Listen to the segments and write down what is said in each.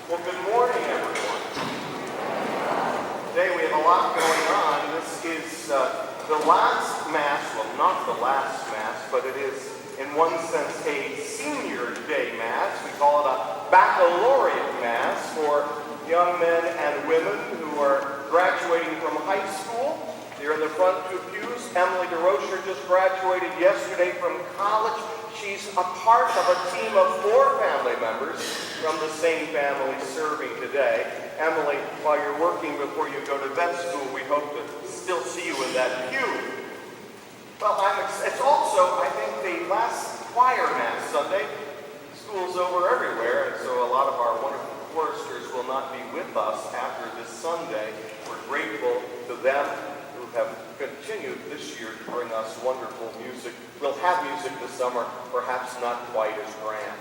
Well, good morning, everyone. Today we have a lot going on. This is the last Mass, well, not the last Mass, but it is, in one sense, a Senior Day Mass. We call it a Baccalaureate Mass for young men and women who are graduating from high school. Here in the front two pews, Emily DeRocher just graduated yesterday from college. She's a part of a team of 4 family members from the same family serving today. Emily, while you're working before you go to vet school, we hope to still see you in that pew. Well, it's also, I think, the last choir Mass Sunday. School's over everywhere, and so a lot of our wonderful choristers will not be with us after this Sunday. We're grateful to them who have continued this year to bring us wonderful music. We'll have music this summer, perhaps not quite as grand.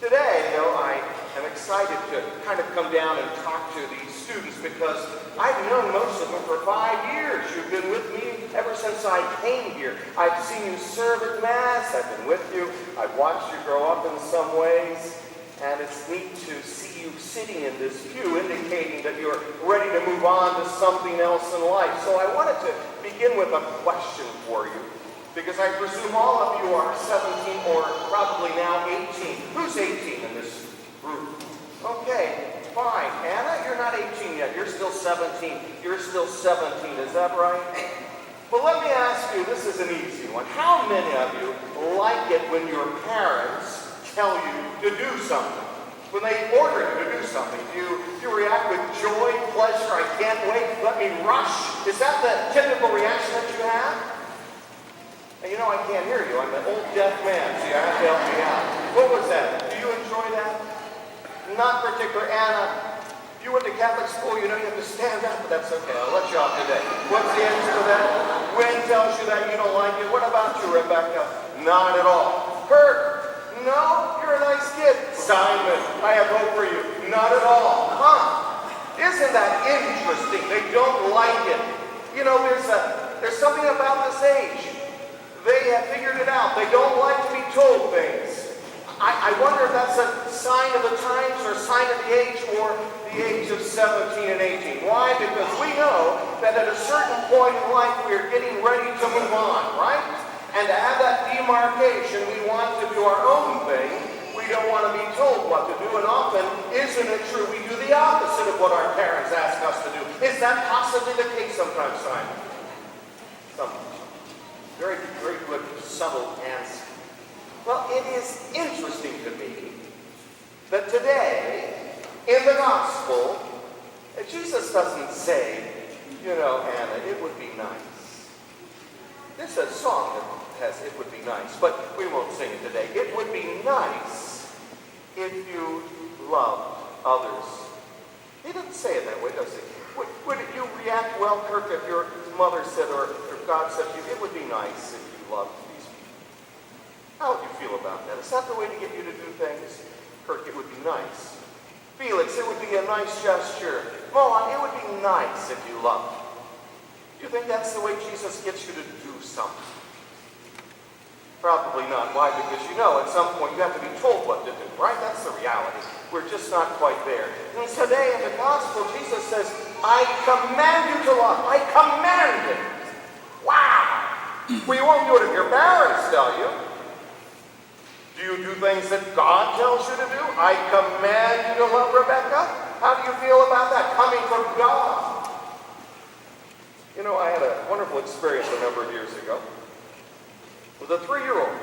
Today, though, I am excited to kind of come down and talk to these students because I've known most of them for 5 years. You've been with me ever since I came here. I've seen you serve at Mass. I've been with you. I've watched you grow up in some ways. And it's neat to see you sitting in this pew, indicating that you're ready to move on to something else in life. So I wanted to begin with a question for you, because I presume all of you are 17 or probably now 18. Who's 18 in this group? Okay, fine. Anna, you're not 18 yet. You're still 17. You're still 17. Is that right? Well, let me ask you, this is an easy one. How many of you like it when your parents tell you to do something? When they order you to do something, do you react with joy, pleasure, I can't wait, let me rush? Is that the typical reaction that you have? And you know, I can't hear you. I'm an old deaf man, so you have to help me out. What was that? Do you enjoy that? Not particular. Anna, you went to Catholic school, you know you have to stand up, but that's okay. I'll let you off today. What's the answer to that? When tells you that you don't like it. What about you, Rebecca? Not at all. Kurt, no, you're a nice kid. Simon, I have hope for you. Not at all. Huh? Isn't that interesting? They don't like it. You know, there's something about this age. They have figured it out. They don't like to be told things. I wonder if that's a sign of the times or a sign of the age or the age of 17 and 18. Why? Because we know that at a certain point in life we are getting ready to move on, right? And to have that demarcation, we want to do our own thing. We don't want to be told what to do. And often, isn't it true, we do the opposite of what our parents ask us to do? Is that possibly the case sometimes, Simon? Sometimes. Very, very good, subtle answer. Well, it is interesting to me that today, in the Gospel, Jesus doesn't say, you know, Anna, it would be nice. There's a song that has "It Would Be Nice," but we won't sing it today. It would be nice if you loved others. He doesn't say it that way, does he? Would you react well, Kirk, if your mother said, or if God said to you, it would be nice if you loved these people? How would you feel about that? Is that the way to get you to do things? Kirk, it would be nice. Felix, it would be a nice gesture. Mohan, it would be nice if you loved. Do you think that's the way Jesus gets you to do something? Probably not. Why? Because you know at some point you have to be told what to do, right? That's the reality. We're just not quite there. And today in the Gospel, Jesus says, I command you to love. I command it. Wow! Well, you won't do it if your parents tell you. Do you do things that God tells you to do? I command you to love, Rebecca. How do you feel about that coming from God? You know, I had a wonderful experience a number of years ago with a 3-year-old.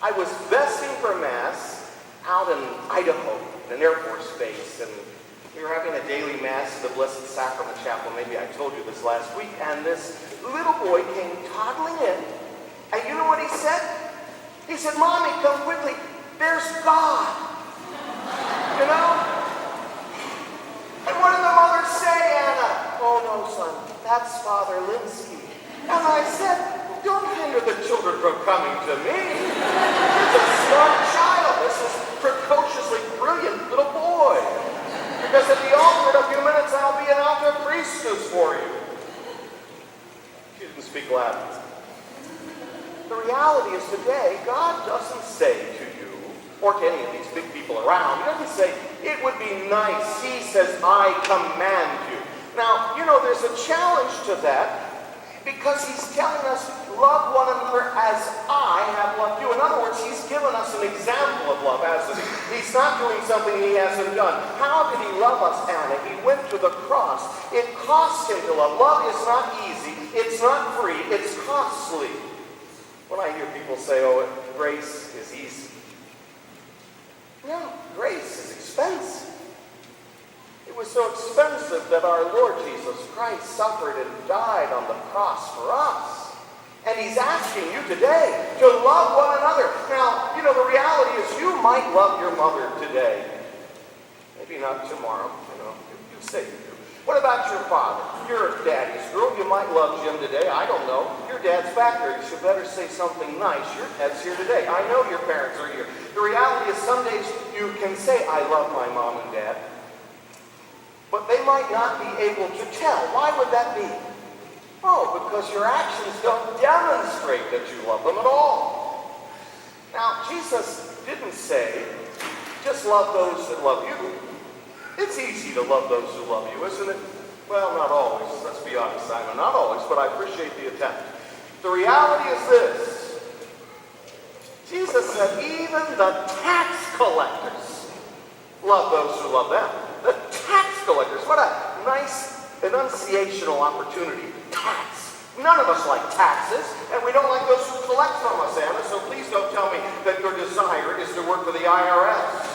I was vesting for Mass out in Idaho, in an Air Force base, and we were having a daily Mass at the Blessed Sacrament Chapel. Maybe I told you this last week. And this little boy came toddling in, and you know what he said? He said, Mommy, come quickly. There's God. You know? And what did the mother say, Anna? Oh, no, son. That's Father Linsky. And I said, don't hinder the children from coming to me. He's a smart child. This is precociously brilliant little boy. Because at the altar in a few minutes, I'll be an altar priestess for you. She didn't speak Latin. The reality is today, God doesn't say to you or to any of these big people around. He doesn't say, it would be nice. He says, I command you. Now, there's a challenge to that because he's telling us, love one another as I have loved you. In other words, he's given us an example of love, hasn't he? He's not doing something he hasn't done. How did he love us, Anna? He went to the cross. It cost him to love. Love is not easy. It's not free. It's costly. When I hear people say, oh, grace is easy. No, grace is expensive. It was so expensive that our Lord Jesus Christ suffered and died on the cross for us. And he's asking you today to love one another. Now, the reality is you might love your mother today. Maybe not tomorrow, you say you do. What about your father? You're a daddy's girl. You might love Jim today. I don't know. Your dad's back there. You should better say something nice. Your dad's here today. I know your parents are here. The reality is some days you can say, I love my mom and dad. But they might not be able to tell. Why would that be? Oh, because your actions don't demonstrate that you love them at all. Now, Jesus didn't say, just love those that love you. It's easy to love those who love you, isn't it? Well, not always. Let's be honest, Simon. Not always, but I appreciate the attempt. The reality is this. Jesus said, even the tax collectors love those who love them. The tax collectors. What a nice enunciational opportunity. Tax. None of us like taxes, and we don't like those who collect from us, Anna, so please don't tell me that your desire is to work for the IRS.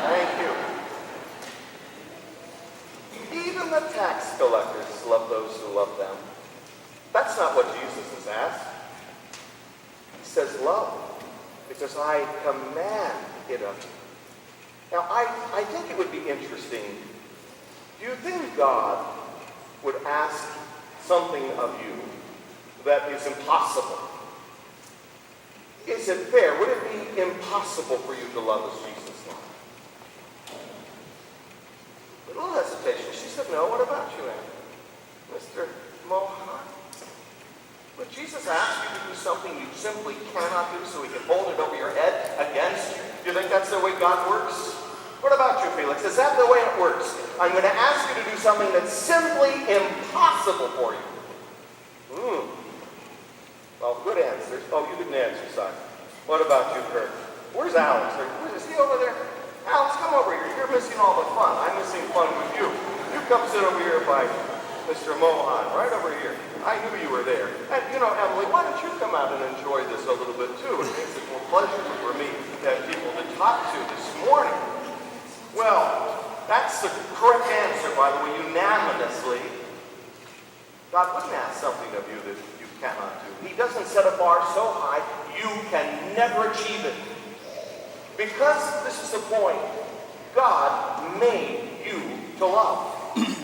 Thank you. Even the tax collectors love those who love them. That's not what Jesus has asked. He says love, because I command it of you. Now, I think it would be interesting. Do you think God would ask something of you that is impossible? Is it fair? Would it be impossible for you to love as Jesus loved? A little hesitation. She said, no. What about you, Anna? Mr. Mohan? Would Jesus ask you to do something you simply cannot do so he can hold it over your head against you? Do you think that's the way God works? What about you, Felix? Is that the way it works? I'm going to ask you to do something that's simply impossible for you. Well, good answers. Oh, you didn't answer, Simon. What about you, Kurt? Where's Alex? Is he over there? Alex, come over here. You're missing all the fun. I'm missing fun with you. You come sit over here by Mr. Mohan, right over here. I knew you were there. And, Emily, why don't you come out and enjoy this a little bit, too? It makes it more pleasurable for me to have people to talk to this morning. Well, that's the correct answer, by the way, unanimously. God wouldn't ask something of you that you cannot do. He doesn't set a bar so high you can never achieve it. Because this is the point, God made you to love.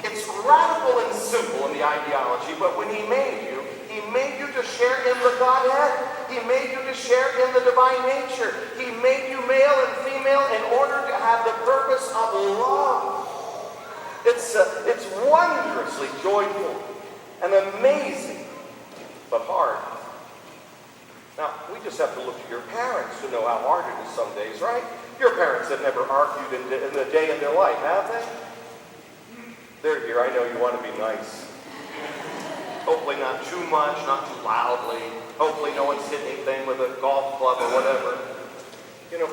It's radical and simple in the ideology, but when he made you to share in the Godhead. He made you to share in the divine nature. He made you male and female in order to have the purpose of love. It's wondrously joyful and amazing, but hard. Now, we just have to look to your parents to know how hard it is some days, right? Your parents have never argued in the day in their life, have they? They're here. I know you want to be nice. Hopefully not too much, not too loudly. Hopefully no one's hitting anything with a golf club or whatever.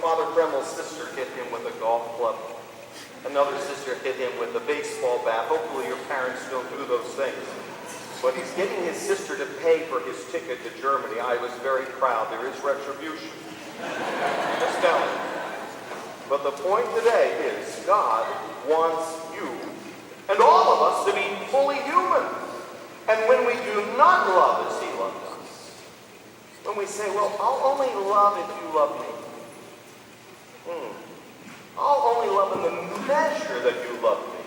Father Kremel's sister hit him with a golf club. Another sister hit him with a baseball bat. Hopefully your parents don't do those things. But he's getting his sister to pay for his ticket to Germany. I was very proud. There is retribution. Just telling you. But the point today is God wants you and all of us to be fully human. And when we do not love as he loved us, when we say, well, I'll only love if you love me. I'll only love in the measure that you love me.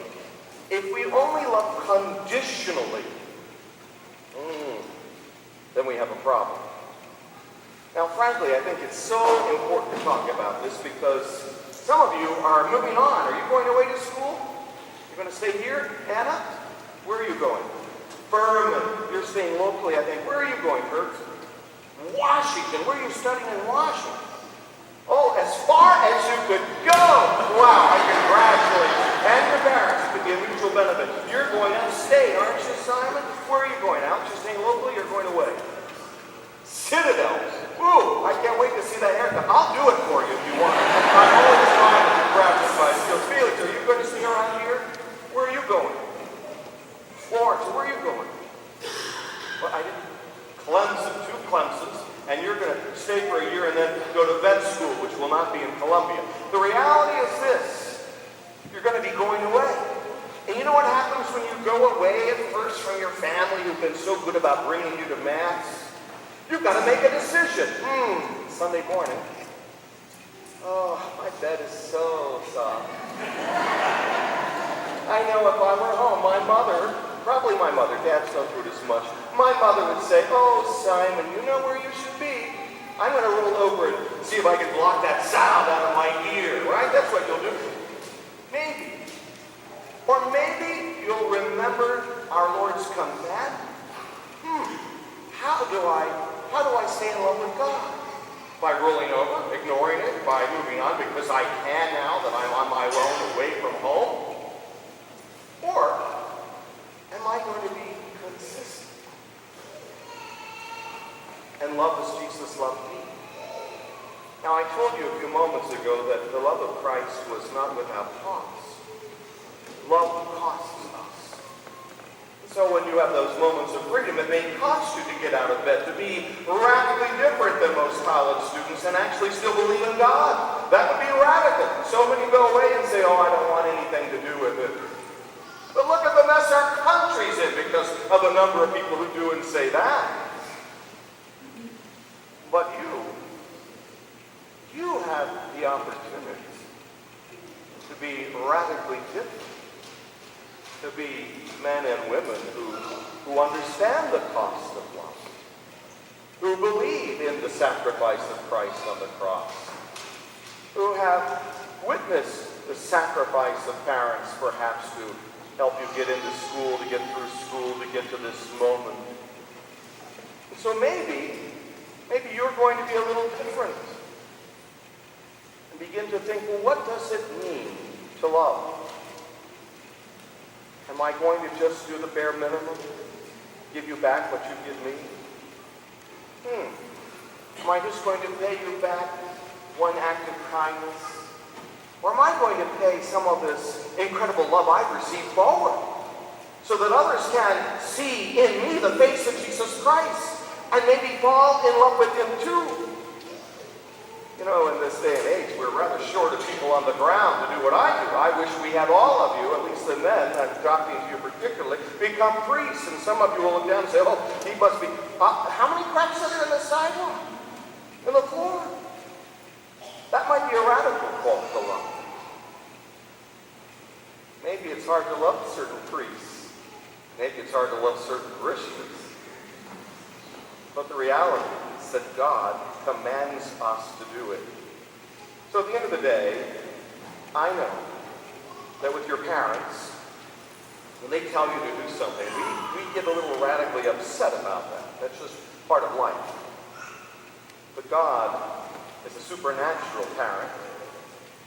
If we only love conditionally, then we have a problem. Now, frankly, I think it's so important to talk about this because some of you are moving on. Are you going away to school? You're going to stay here? Anna? Where are you going? Furman. You're staying locally, I think. Where are you going, Kurt? Washington. Where are you studying in Washington? Oh, as far as you could go. Wow, I congratulate you. And your parents could be a mutual benefit. You're going out of state, aren't you, Simon? Where are you going? Out? You're staying locally, you're going away. Citadel. Ooh, I can't wait to see that haircut. I'll do it for you if you want. I'm always trying to grab my skills. Felix, are you going to stay around here? Where are you going? Florence, where are you going? Well, I didn't. Clemson, 2 Clemsons, and you're going to stay for a year and then go to vet school, which will not be in Columbia. The reality is this. You're going to be going away. And you know what happens when you go away at first from your family who've been so good about bringing you to Mass? You've got to make a decision. Sunday morning. Oh, my bed is so soft. I know if I were home, my mother, probably my mother, Dad's don't do it as much, my mother would say, oh, Simon, you know where you should be. I'm going to roll over and see if I can block that sound out of my ear, right? That's what you'll do. Maybe. Or maybe you'll remember our Lord's command. How do I stay in love with God? By rolling over, ignoring it, by moving on because I can now that I'm on my own away from home? Or am I going to be consistent and love as Jesus loved me? Now, I told you a few moments ago that the love of Christ was not without cost. Love costs us. So when you have those moments of freedom, it may cost you to get out of bed, to be radically different than most college students and actually still believe in God. That would be radical. So many go away and say, oh, I don't want anything to do with it. But look at the mess our country's in because of the number of people who do and say that. But you have the opportunity to be radically different, to be men and women who understand the cost of love, who believe in the sacrifice of Christ on the cross, who have witnessed the sacrifice of parents perhaps to help you get into school, to get through school, to get to this moment. And so maybe you're going to be a little different and begin to think, well, what does it mean to love? Am I going to just do the bare minimum? Give you back what you give me? Am I just going to pay you back one act of kindness? Or am I going to pay some of this incredible love I've received forward so that others can see in me the face of Jesus Christ and maybe fall in love with him too? You know, in this day and age, we're rather short of people on the ground to do what I do. I wish we had all of you, at least the men, I'm talking to you particularly, become priests. And some of you will look down and say, oh, he must be, how many cracks are there in the sidewalk? In the floor? That might be a radical call to love. Maybe it's hard to love certain priests. Maybe it's hard to love certain parishioners. But the reality is that God commands us to do it. So at the end of the day, I know that with your parents, when they tell you to do something, we get a little radically upset about that. That's just part of life. But God is a supernatural parent,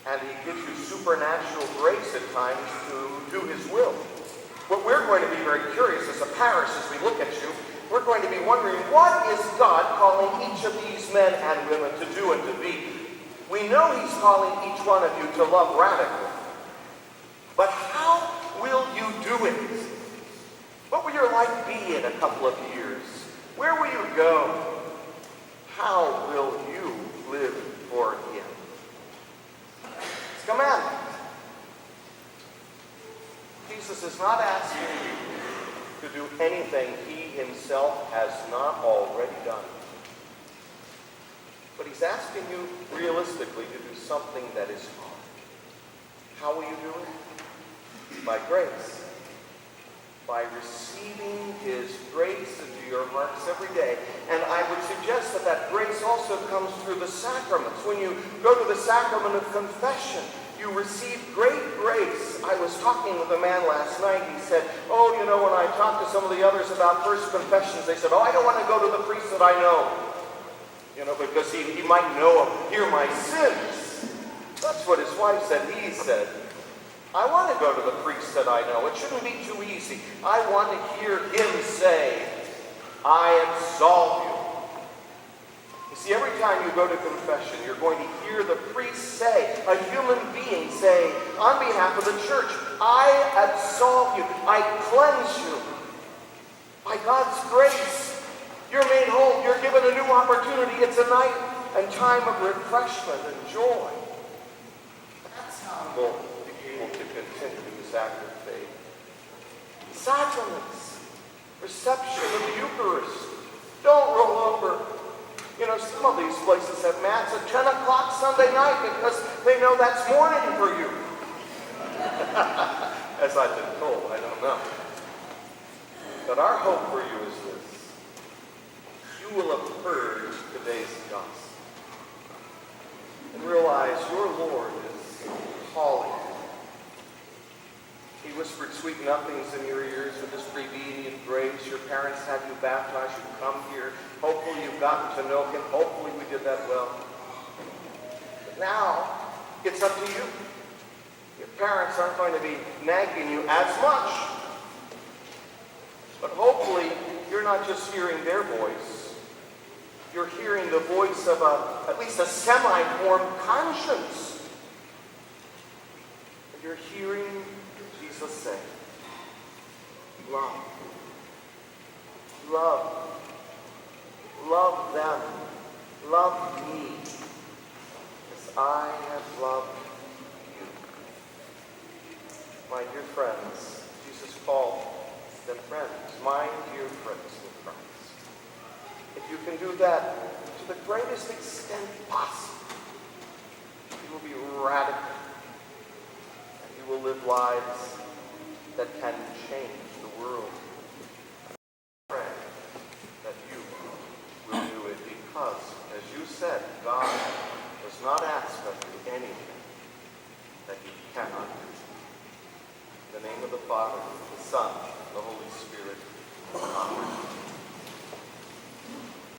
and he gives you supernatural grace at times to do his will. What we're going to be very curious as a parish as we look at you, we're going to be wondering, what is God calling each of these men and women to do and to be? We know he's calling each one of you to love radically. But how will you do it? What will your life be in a couple of years? Where will you go? How will you live for him? It's a commandment. Jesus is not asking you to do anything he himself has not already done. But he's asking you realistically to do something that is hard. How will you do it? By grace. By receiving his grace into your hearts every day. And I would suggest that that grace also comes through the sacraments. When you go to the sacrament of confession, you receive great grace. I was talking with a man last night. He said, oh, you know, when I talked to some of the others about first confessions, they said, oh, I don't want to go to the priest that I know. You know, because he might know, hear my sins. That's what his wife said. He said, I want to go to the priest that I know. It shouldn't be too easy. I want to hear him say, I absolve you. You see, every time you go to confession, you're going to hear the priest say, a human being say, on behalf of the church, I absolve you. I cleanse you. By God's grace, you're made whole. You're given a new opportunity. It's a night and time of refreshment and joy. That's how we'll be able to continue this act of faith. Sacraments, reception of the Eucharist. Don't roll over. You know, some of these places have Mass at 10 o'clock Sunday night because they know that's morning for you. As I've been told, I don't know. But our hope for you is this. You will have heard today's gospel and realize your Lord is calling you. He whispered sweet nothings in your ears with his prevenient grace. Your parents had you baptized. You come here. Hopefully you've gotten to know him. Hopefully we did that well. But now, it's up to you. Your parents aren't going to be nagging you as much. But hopefully, you're not just hearing their voice. You're hearing the voice of at least a semi-formed conscience. And you're hearing Jesus say, love. Love. Love them. Love me. As I have loved you. My dear friends, Jesus called them friends. My dear friends in Christ. If you can do that to the greatest extent possible, you will be radical. And you will live lives that can change the world. I pray that you will do it because, as you said, God does not ask of you anything that he cannot do. In the name of the Father, the Son, the Holy Spirit. Amen.